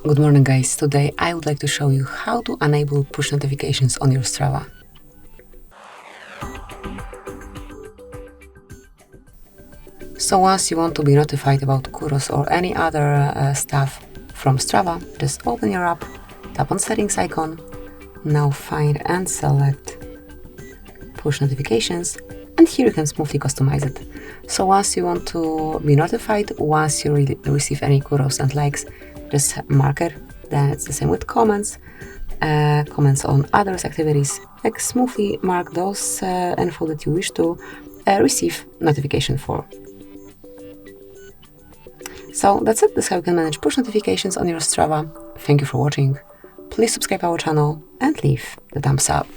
Good morning guys, today I would like to show you how to enable push notifications on your Strava. So once you want to be notified about Kuros or any other stuff from Strava, just open your app, tap on settings icon, now find and select push notifications, and here you can smoothly customize it. So once you want to be notified, once you receive any Kuros and likes, just mark it. Then it's the same with comments, comments on others activities, like smoothly mark those info that you wish to receive notification for. So that's it. That's how you can manage push notifications on your Strava. Thank you for watching. Please subscribe our channel and leave the thumbs up.